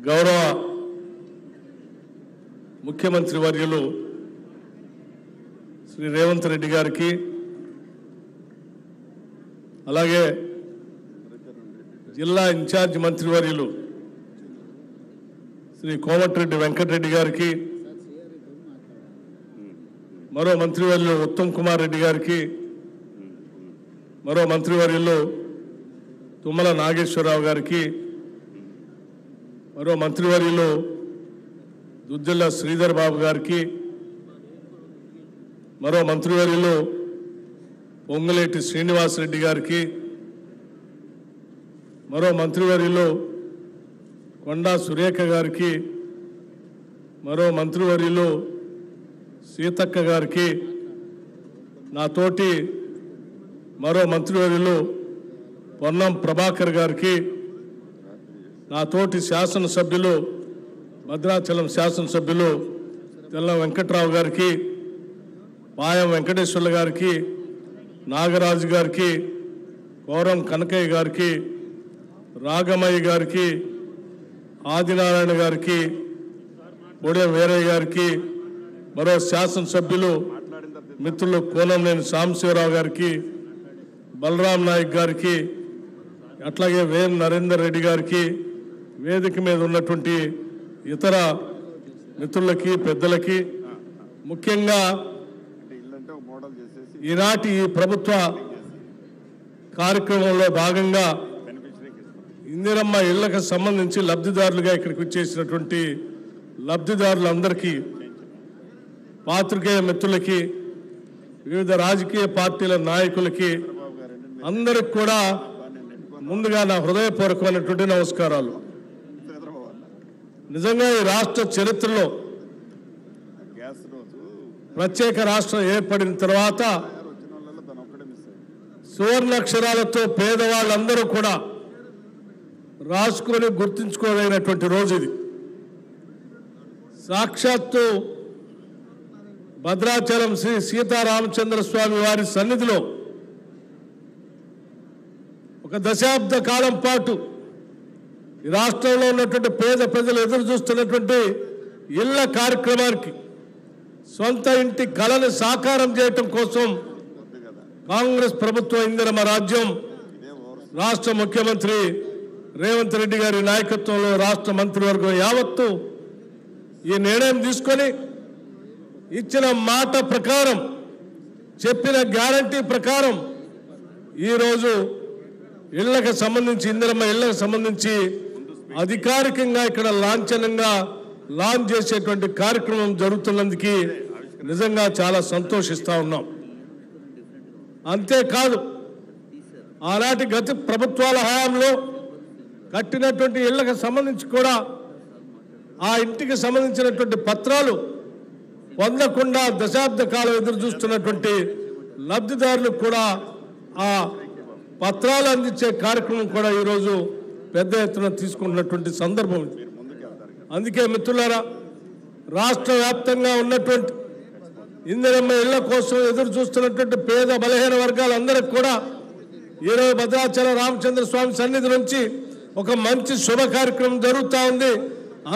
గౌరవ ముఖ్యమంత్రి వర్యులు శ్రీ రేవంత్ రెడ్డి గారికి, అలాగే జిల్లా ఇన్ఛార్జ్ మంత్రివర్యులు శ్రీ కోమటిరెడ్డి వెంకటరెడ్డి గారికి, మరో మంత్రివర్యులు ఉత్తమ్ కుమార్ రెడ్డి గారికి, మరో మంత్రివర్యులు తుమ్మల నాగేశ్వరరావు గారికి, మరో మంత్రివర్యులు దుద్దిల్ల శ్రీధర్ బాబు గారికి, మరో మంత్రివర్యులు పొంగులేటి శ్రీనివాసరెడ్డి గారికి, మరో మంత్రివర్యులు కొండా సురేఖ గారికి, మరో మంత్రివర్యులు సీతక్క గారికి, నాతోటి మరో మంత్రివర్యులు పొన్నం ప్రభాకర్ గారికి, నాతోటి శాసనసభ్యులు భద్రాచలం శాసనసభ్యులు తెల్ల వెంకట్రావు గారికి, పాయం వెంకటేశ్వర్ల గారికి, నాగరాజు గారికి, కోరం కనకయ్య గారికి, రాగమయ్య గారికి, ఆదినారాయణ గారికి, పొడెం వీరయ్య గారికి, మరో శాసనసభ్యులు మిత్రులు కోనంనేని సాంబశివరావు గారికి, బలరాం నాయక్ గారికి, అట్లాగే వేం నరేందర్ రెడ్డి గారికి, వేదిక మీద ఉన్నటువంటి ఇతర మిత్రులకి, పెద్దలకి, ముఖ్యంగా ఈనాటి ఈ ప్రభుత్వ కార్యక్రమంలో భాగంగా ఇందిరమ్మ ఇళ్లకు సంబంధించి లబ్ధిదారులుగా ఇక్కడికి వచ్చేసినటువంటి లబ్ధిదారులందరికీ, పాత్రికేయ మిత్రులకి, వివిధ రాజకీయ పార్టీల నాయకులకి అందరికి కూడా ముందుగా నా హృదయపూర్వకమైనటువంటి నమస్కారాలు. నిజంగా ఈ రాష్ట్ర చరిత్రలో ప్రత్యేక రాష్ట్రం ఏర్పడిన తర్వాత సువర్ణాక్షరాలతో పేదవాళ్ళందరూ కూడా రాసుకొని గుర్తుంచుకోదగినటువంటి రోజు ఇది. సాక్షాత్తు భద్రాచలం శ్రీ సీతారామచంద్ర స్వామి వారి సన్నిధిలో ఒక దశాబ్ద కాలం పాటు ఈ రాష్ట్రంలో ఉన్నటువంటి పేద ప్రజలు ఎదురు చూస్తున్నటువంటి ఇళ్ల కార్యక్రమానికి, సొంత ఇంటి కళను సాకారం చేయటం కోసం కాంగ్రెస్ ప్రభుత్వం ఇందిరమ్మ రాజ్యం రాష్ట్ర ముఖ్యమంత్రి రేవంత్ రెడ్డి గారి నాయకత్వంలో రాష్ట్ర మంత్రివర్గం యావత్తు ఈ నిర్ణయం తీసుకొని ఇచ్చిన మాట ప్రకారం, చెప్పిన గ్యారంటీ ప్రకారం ఈరోజు ఇళ్లకు సంబంధించి, ఇందిరమ్మ ఇళ్లకు సంబంధించి అధికారికంగా ఇక్కడ లాంఛనంగా లాంచ్ చేసేటువంటి కార్యక్రమం జరుగుతున్నందుకు నిజంగా చాలా సంతోషిస్తూ ఉన్నాం. అంతేకాదు, ఆనాటి గత ప్రభుత్వాల హయాంలో కట్టినటువంటి ఇళ్లకు సంబంధించి కూడా ఆ ఇంటికి సంబంధించినటువంటి పత్రాలు పొందకుండా దశాబ్ద కాలం ఎదురు చూస్తున్నటువంటి లబ్ధిదారులకు కూడా ఆ పత్రాలు అందించే కార్యక్రమం కూడా ఈరోజు పెద్ద ఎత్తున తీసుకుంటున్నటువంటి సందర్భం. అందుకే మిత్రులారా, రాష్ట్ర వ్యాప్తంగా ఉన్నటువంటి ఇందిరమ్మ ఇళ్ల కోసం ఎదురు చూస్తున్నటువంటి పేద బలహీన వర్గాలందరికీ కూడా ఈరోజు భద్రాచల రామచంద్ర స్వామి సన్నిధి నుంచి ఒక మంచి శుభ కార్యక్రమం జరుగుతూ ఉంది.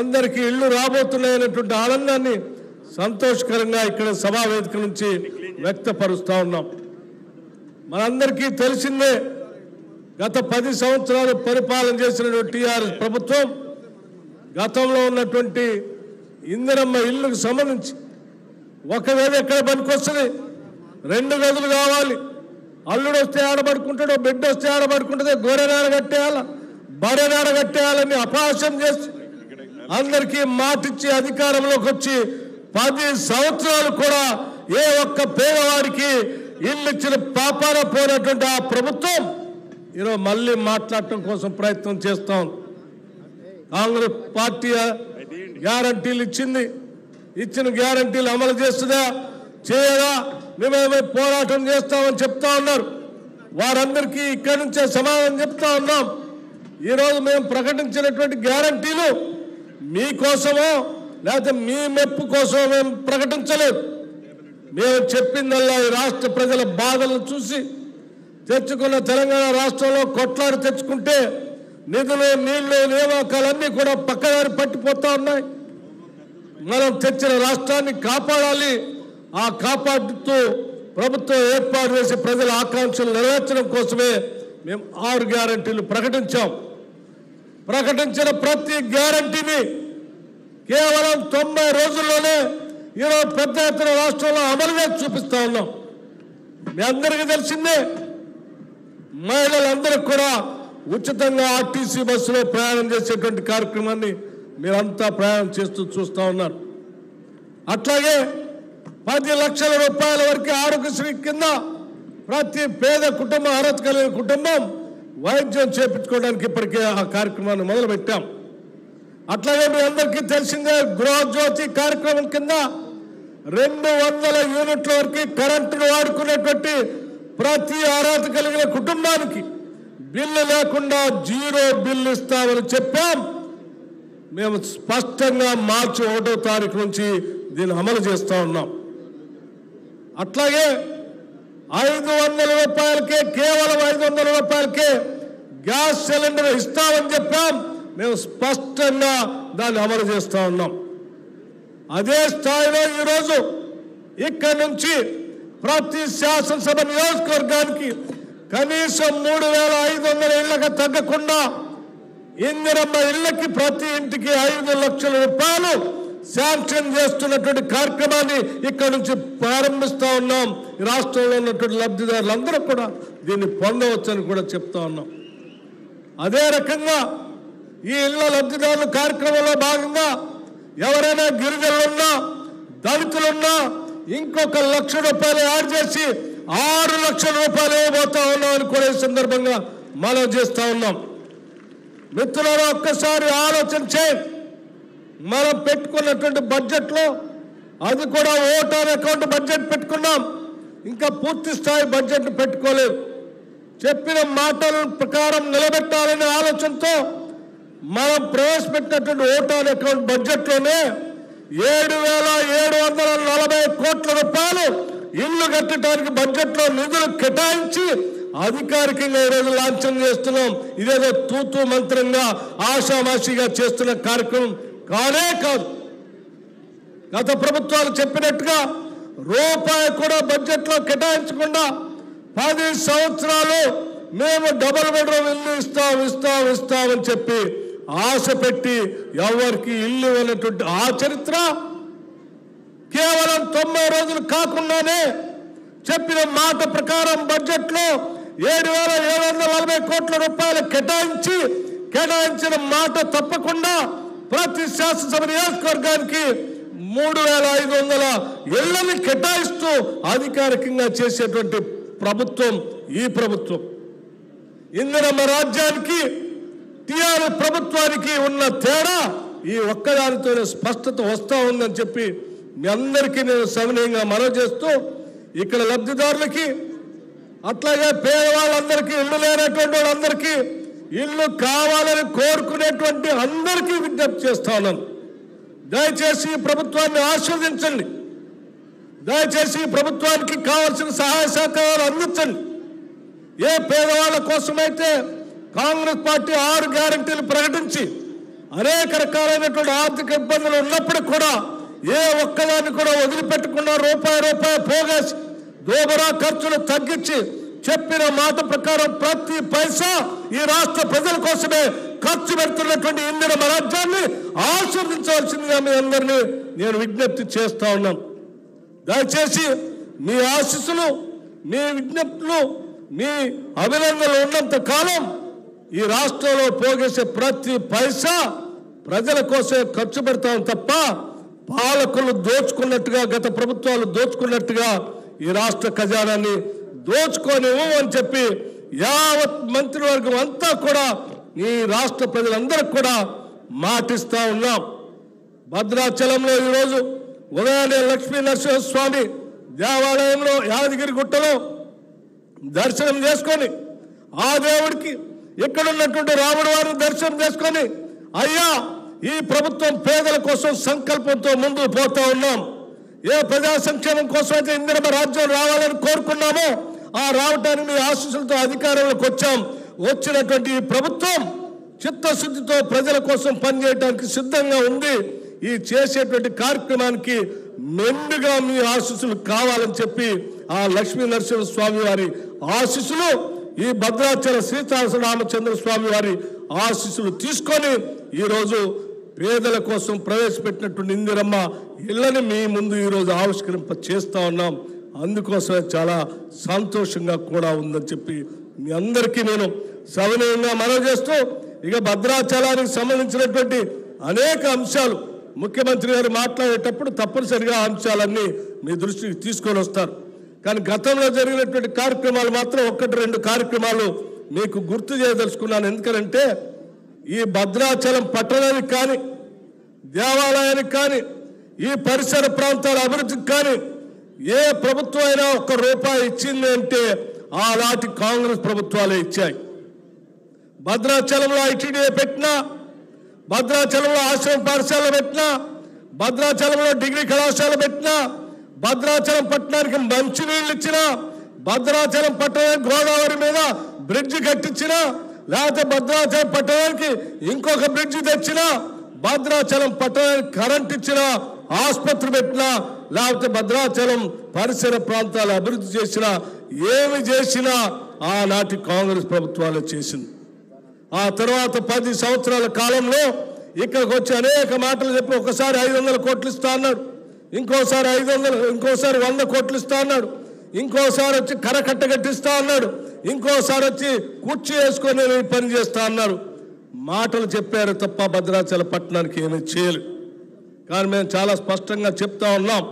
అందరికీ ఇళ్లు రాబోతున్నాయనేటువంటి ఆనందాన్ని సంతోషకరంగా ఇక్కడ సభా వేదిక నుంచి వ్యక్తపరుస్తూ ఉన్నాం. మనందరికీ తెలిసిందే, గత 10 సంవత్సరాలు పరిపాలన చేసినటువంటి టీఆర్ఎస్ ప్రభుత్వం గతంలో ఉన్నటువంటి ఇందిరమ్మ ఇళ్లకు సంబంధించి ఒక గది ఎక్కడ పనికొస్తుంది, 2 గదులు కావాలి, అల్లుడు వస్తే ఆడబడుకుంటాడు, బిడ్డ వస్తే ఆడబడుకుంటుంది, గొర్రెనాడ కట్టేయాల, బర్రెనాడ కట్టేయాలని అపహాస్యం చేసి అందరికీ మాటిచ్చి అధికారంలోకి వచ్చి 10 సంవత్సరాలు కూడా ఏ ఒక్క పేదవాడికి ఇల్లు ఇచ్చిన పాపాన పోయినటువంటి ఆ ప్రభుత్వం ఈరోజు మళ్ళీ మాట్లాడటం కోసం ప్రయత్నం చేస్తాం. కాంగ్రెస్ పార్టీ గ్యారంటీలు ఇచ్చింది, ఇచ్చిన గ్యారంటీలు అమలు చేస్తుందా చేయదా మేమేమో పోరాటం చేస్తామని చెప్తా ఉన్నారు. వారందరికీ ఇక్కడి నుంచే సమాధానం చెప్తా ఉన్నాం. ఈరోజు మేము ప్రకటించినటువంటి గ్యారంటీలు మీకోసమో లేకపోతే మీ మెప్పు కోసమో మేము ప్రకటించలేదు. మేము చెప్పిందల్లా ఈ రాష్ట్ర ప్రజల బాధలను చూసి తెచ్చుకున్న తెలంగాణ రాష్ట్రంలో కొట్లాడి తెచ్చుకుంటే నిధులు నీళ్లు నియామకాలన్నీ కూడా పక్కదారి పట్టిపోతా ఉన్నాయి. మనం తెచ్చిన రాష్ట్రాన్ని కాపాడాలి. ఆ కాపాడుతూ ప్రభుత్వం ఏర్పాటు చేసి ప్రజల ఆకాంక్షలు నెరవేర్చడం కోసమే మేము 6 గ్యారంటీలు ప్రకటించాం. ప్రకటించిన ప్రతి గ్యారంటీని కేవలం 90 రోజుల్లోనే ఈరోజు పెద్ద ఎత్తున రాష్ట్రంలో అమలు చేసి చూపిస్తా ఉన్నాం. మీ అందరికీ తెలిసిందే, మహిళలందరికీ కూడా ఉచితంగా ఆర్టీసీ బస్సులో ప్రయాణం చేసేటువంటి కార్యక్రమాన్ని మీరంతా ప్రయాణం చేస్తూ చూస్తూ ఉన్నారు. అట్లాగే 10 లక్షల రూపాయల వరకు ఆరోగ్యశ్రీ కింద ప్రతి పేద కుటుంబం, అర్హత కలిగిన కుటుంబం వైద్యం చేయించుకోవడానికి ఇప్పటికే ఆ కార్యక్రమాన్ని మొదలుపెట్టాం. అట్లాగే మీ అందరికీ తెలిసిందే, గృహజ్యోతి కార్యక్రమం కింద 200 యూనిట్ల వరకు కరెంటును వాడుకునేటువంటి ప్రతి అర్హత కలిగిన కుటుంబానికి బిల్లు లేకుండా 0 బిల్లు ఇస్తామని చెప్పాం. మేము స్పష్టంగా మార్చి 1వ తారీఖు నుంచి దీన్ని అమలు చేస్తూ ఉన్నాం. అట్లాగే 500 రూపాయలకే, కేవలం 500 రూపాయలకే గ్యాస్ సిలిండర్ ఇస్తామని చెప్పాం. మేము స్పష్టంగా దాన్ని అమలు చేస్తూ ఉన్నాం. అదే స్థాయిలో ఈరోజు ఇక్కడి నుంచి ప్రతి శాసనసభ నియోజకవర్గానికి కనీసం 3,500 ఇళ్లకు తగ్గకుండా ఇందిరమ్మ ఇళ్లకి ప్రతి ఇంటికి 5 లక్షల రూపాయలు శాంక్షన్ చేస్తున్నటువంటి కార్యక్రమాన్ని ఇక్కడ నుంచి ప్రారంభిస్తూ ఉన్నాం. ఈ రాష్ట్రంలో ఉన్నటువంటి లబ్ధిదారులందరూ కూడా దీన్ని పొందవచ్చని కూడా చెప్తా ఉన్నాం. అదే రకంగా ఈ ఇళ్ల లబ్ధిదారుల కార్యక్రమంలో భాగంగా ఎవరైనా గిరిజనులున్నా, దళితులున్నా ఇంకొక 1 లక్ష రూపాయలు యాడ్ చేసి 6 లక్షల రూపాయలు ఇవ్వబోతా ఉన్నామని కూడా ఈ సందర్భంగా మనం చేస్తూ ఉన్నాం. మిత్రులారా, ఒక్కసారి ఆలోచన చేయండి. మనం పెట్టుకున్నటువంటి బడ్జెట్లో అది కూడా ఓట్ ఆన్ అకౌంట్ బడ్జెట్ పెట్టుకున్నాం. ఇంకా పూర్తి స్థాయి బడ్జెట్ పెట్టుకోలేదు. చెప్పిన మాటల ప్రకారం నిలబెట్టాలనే ఆలోచనతో మనం ప్రవేశపెట్టినటువంటి ఓట్ ఆన్ అకౌంట్ బడ్జెట్లోనే 7,740 కోట్ల రూపాయలు ఇల్లు కట్టడానికి బడ్జెట్లో నిధులు కేటాయించి అధికారికంగా ఈరోజు లాంఛనం చేస్తున్నాం. ఇదేదో తూతూ మంత్రంగా ఆషామాషిగా చేస్తున్న కార్యక్రమం కానే కాదు. గత ప్రభుత్వాలు చెప్పినట్టుగా రూపాయి కూడా బడ్జెట్లో కేటాయించకుండా 10 సంవత్సరాలు మేము డబుల్ బెడ్రూమ్ ఇల్లు ఇస్తామని చెప్పి ఆశ పెట్టి ఎవరికి ఇల్లు ఇవ్వనటువంటి ఆ చరిత్ర కేవలం 90 రోజులు కాకుండానే చెప్పిన మాట ప్రకారం బడ్జెట్లో 7,740 కోట్ల రూపాయలు కేటాయించిన మాట తప్పకుండా ప్రతి శాసనసభ నియోజకవర్గానికి 3,500 ఇళ్లని కేటాయిస్తూ అధికారికంగా చేసేటువంటి ప్రభుత్వం ఈ ప్రభుత్వం. ఇందిరమ్మ రాజ్యానికి టీఆర్ఎస్ ప్రభుత్వానికి ఉన్న తేడా ఈ ఒక్కదానితోనే స్పష్టత వస్తూ ఉందని చెప్పి మీ అందరికీ నేను సవినయంగా మనవి చేస్తూ, ఇక్కడ లబ్ధిదారులకి అట్లాగే పేదవాళ్ళందరికీ, ఇల్లు లేనటువంటి వాళ్ళందరికీ ఇల్లు కావాలని కోరుకునేటువంటి అందరికీ విజ్ఞప్తి చేస్తా ఉన్నాను. దయచేసి ఈ ప్రభుత్వాన్ని ఆశీర్వదించండి. దయచేసి ఈ ప్రభుత్వానికి కావాల్సిన సహాయ సహకారాలు అందించండి. ఏ పేదవాళ్ళ కోసమైతే కాంగ్రెస్ పార్టీ 6 గ్యారంటీలు ప్రకటించి అనేక రకాలైనటువంటి ఆర్థిక ఇబ్బందులు ఉన్నప్పుడు కూడా ఏ ఒక్కదాన్ని కూడా వదిలిపెట్టకుండా రూపాయి పోగేసి దోబరా ఖర్చులు తగ్గించి చెప్పిన మాట ప్రకారం ప్రతి పైసా ఈ రాష్ట్ర ప్రజల కోసమే ఖర్చు పెడుతున్నటువంటి ఇందిరమ్మ రాజ్యాన్ని ఆశీర్వదించవలసిందిగా మీ అందరినీ నేను విజ్ఞప్తి చేస్తా ఉన్నాను. దయచేసి మీ ఆశీస్సులు, మీ విజ్ఞప్తులు, మీ అభినందనలు ఉన్నంత కాలం ఈ రాష్ట్రంలో పోగేసే ప్రతి పైసా ప్రజల కోసమే ఖర్చు పెడతాం తప్ప పాలకులు దోచుకున్నట్టుగా, గత ప్రభుత్వాలు దోచుకున్నట్టుగా ఈ రాష్ట్ర ఖజానాన్ని దోచుకోనివ్వు అని చెప్పి యావత్ మంత్రివర్గం అంతా కూడా ఈ రాష్ట్ర ప్రజలందరికీ కూడా మాటిస్తా ఉన్నాం. భద్రాచలంలో ఈరోజు ఉదయాన్నే లక్ష్మీ నరసింహస్వామి దేవాలయంలో యాదగిరి గుట్టలో దర్శనం చేసుకొని ఆ దేవుడికి ఇక్కడ ఉన్నటువంటి రాముడు వారిని దర్శనం చేసుకొని, అయ్యా ఈ ప్రభుత్వం పేదల కోసం సంకల్పంతో ముందుకు పోతా ఉన్నాం. ఏ ప్రజా సంక్షేమం కోసం అయితే ఇందిరమ్మ రాజ్యం రావాలని కోరుకున్నామో ఆ రావటానికి మీ ఆశీస్సులతో అధికారంలోకి వచ్చాం. వచ్చినటువంటి ఈ ప్రభుత్వం చిత్తశుద్ధితో ప్రజల కోసం పనిచేయడానికి సిద్ధంగా ఉంది. ఈ చేసేటువంటి కార్యక్రమానికి మెండుగా మీ ఆశీస్సులు కావాలని చెప్పి ఆ లక్ష్మీ నరసింహస్వామి వారి ఆశీస్సులు, ఈ భద్రాచల సీతారామచంద్ర స్వామి వారి ఆశీస్సులు తీసుకొని ఈరోజు పేదల కోసం ప్రవేశపెట్టినటువంటి ఇందిరమ్మ ఇళ్ళని మీ ముందు ఈరోజు ఆవిష్కరింప చేస్తా ఉన్నాం. అందుకోసమే చాలా సంతోషంగా కూడా ఉందని చెప్పి మీ అందరికీ నేను సవినయంగా మనవి చేస్తూ, ఇక భద్రాచలానికి సంబంధించినటువంటి అనేక అంశాలు ముఖ్యమంత్రి గారు మాట్లాడేటప్పుడు తప్పనిసరిగా అంశాలన్నీ మీ దృష్టికి తీసుకొని వస్తారు. కానీ గతంలో జరిగినటువంటి కార్యక్రమాలు మాత్రం 1-2 కార్యక్రమాలు మీకు గుర్తు చేయదలుచుకున్నాను. ఎందుకంటే ఈ భద్రాచలం పట్టణానికి కానీ, దేవాలయానికి కానీ, ఈ పరిసర ప్రాంతాల అభివృద్ధికి కానీ ఏ ప్రభుత్వం అయినా 1 రూపాయి ఇచ్చింది అంటే ఆనాటి కాంగ్రెస్ ప్రభుత్వాలే ఇచ్చాయి. భద్రాచలంలో ఐటీడీఏ పెట్టినా, భద్రాచలంలో ఆశ్రమ పాఠశాల పెట్టినా, భద్రాచలంలో డిగ్రీ కళాశాల పెట్టినా, భద్రాచలం పట్టణానికి మంచినీళ్ళు ఇచ్చినా, భద్రాచలం పట్టణానికి గోదావరి మీద బ్రిడ్జి కట్టించినా, లేకపోతే భద్రాచలం పట్టణానికి ఇంకొక బ్రిడ్జి తెచ్చినా, భద్రాచలం పట్టణానికి కరెంట్ ఇచ్చినా, ఆసుపత్రి పెట్టినా, లేకపోతే భద్రాచలం పరిసర ప్రాంతాలు అభివృద్ధి చేసినా, ఏమి చేసినా ఆనాటి కాంగ్రెస్ ప్రభుత్వాలే చేసింది. ఆ తర్వాత 10 సంవత్సరాల కాలంలో ఇక్కడికి వచ్చి అనేక మాటలు చెప్పి ఒకసారి 500 కోట్లు ఇస్తా అన్నాడు, ఇంకోసారి 100 కోట్లు ఇస్తా అన్నాడు, ఇంకోసారి వచ్చి కరకట్ట కట్టిస్తా అన్నాడు, ఇంకోసారి వచ్చి కుర్చీ వేసుకొని పని చేస్తా అన్నారు. మాటలు చెప్పారు తప్ప భద్రాచల పట్టణానికి ఏమీ చేయలేదు. కానీ మేము చాలా స్పష్టంగా చెప్తా ఉన్నాం.